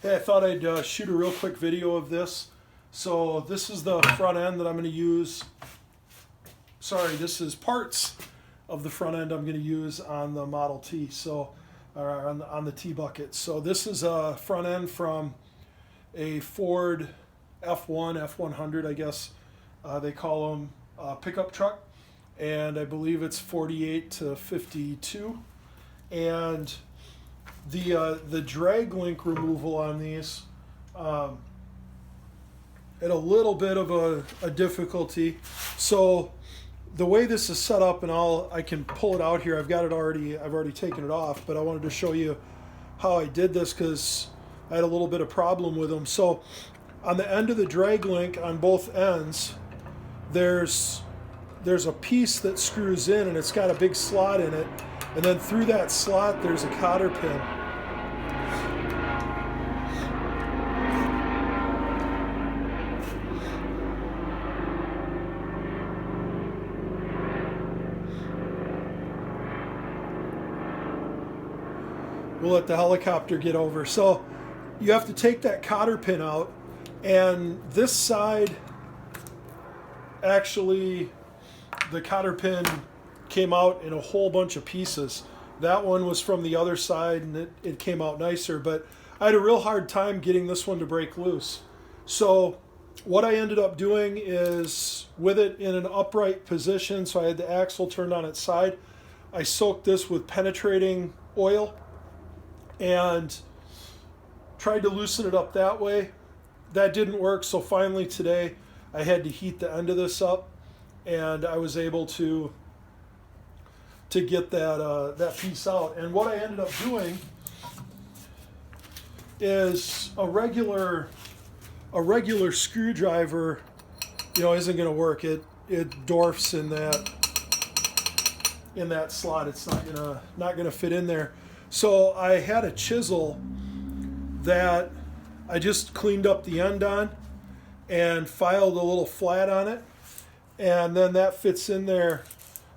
Hey, I thought I'd shoot a real quick video of this. So this is the front end that I'm going to use. Sorry, this is parts of the front end I'm going to use on the Model T. So, or on the T bucket. So this is a front end from a Ford F1, F100, I guess they call them, pickup truck, and I believe it's 48 to 52. And the drag link removal on these at a little bit of a difficulty. So the way this is set up, and I can pull it out here. I've already taken it off, but I wanted to show you how I did this because I had a little bit of problem with them. So on the end of the drag link on both ends, there's a piece that screws in and it's got a big slot in it, and then through that slot there's a cotter pin. We'll let the helicopter get over. So you have to take that cotter pin out, and this side, actually, the cotter pin came out in a whole bunch of pieces. That one was from the other side, and it came out nicer, but I had a real hard time getting this one to break loose. So what I ended up doing is, with it in an upright position, so I had the axle turned on its side, I soaked this with penetrating oil and tried to loosen it up that way. That didn't work, so finally today I had to heat the end of this up, and I was able to get that piece out. And what I ended up doing is a regular screwdriver, isn't going to work. It dwarfs in that slot. It's not gonna fit in there. So I had a chisel that I just cleaned up the end on and filed a little flat on it, and then that fits in there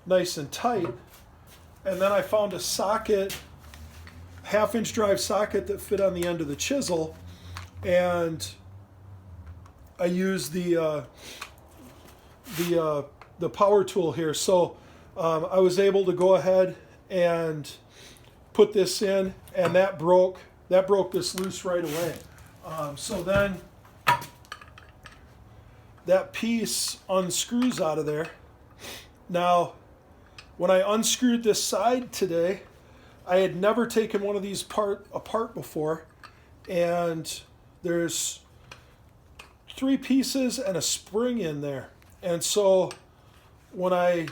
nice and tight. And then I found a socket, half-inch drive socket that fit on the end of the chisel, and I used the power tool here. So I was able to go ahead and put this in, and that broke this loose right away. So then that piece unscrews out of there. Now, when I unscrewed this side today, I had never taken one of these apart before, and there's 3 pieces and a spring in there. And so when I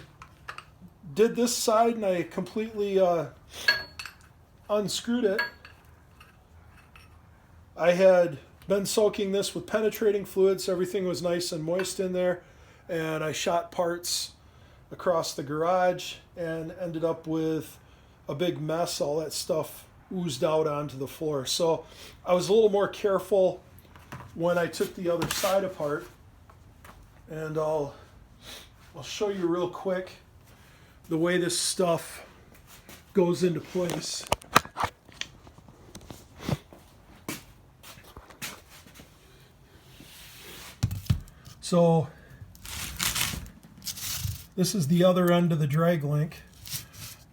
did this side and I completely unscrewed it, I had been soaking this with penetrating fluid, so everything was nice and moist in there, and I shot parts across the garage and ended up with a big mess. All that stuff oozed out onto the floor. So I was a little more careful when I took the other side apart, and I'll show you real quick the way this stuff goes into place. So this is the other end of the drag link,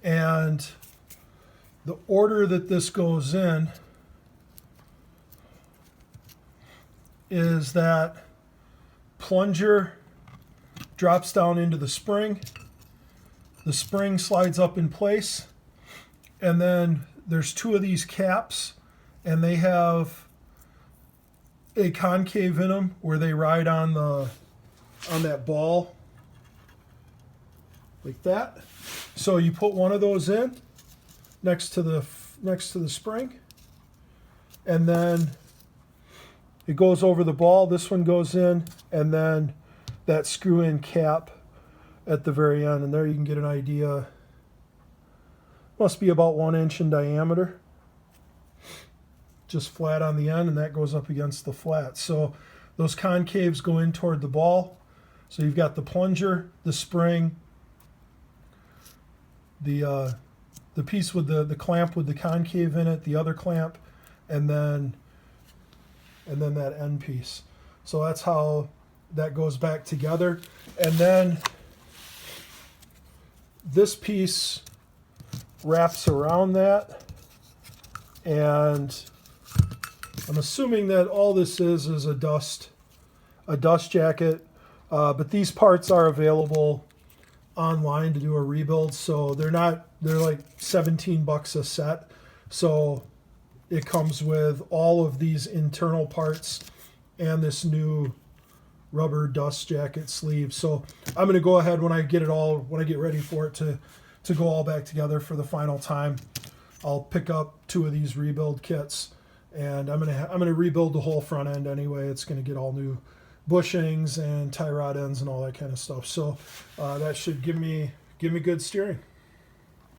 and the order that this goes in is that plunger drops down into the spring slides up in place, and then there's 2 of these caps, and they have a concave in them where they ride on that ball like that. So you put one of those in next to the spring, and then it goes over the ball. This one goes in, and then that screw-in cap at the very end, and there you can get an idea. Must be about 1 inch in diameter, just flat on the end, and that goes up against the flat. So those concaves go in toward the ball. So you've got the plunger, the spring, the piece with the clamp with the concave in it, the other clamp, and then and then that end piece. So that's how that goes back together. And then this piece wraps around that, and I'm assuming that all this is a dust jacket, but these parts are available online to do a rebuild, so they're like $17 a set. So it comes with all of these internal parts and this new rubber dust jacket sleeve. So I'm going to go ahead when I get ready for it to go all back together for the final time. I'll pick up 2 of these rebuild kits, and I'm gonna rebuild the whole front end anyway. It's going to get all new bushings and tie rod ends and all that kind of stuff. So that should give me good steering.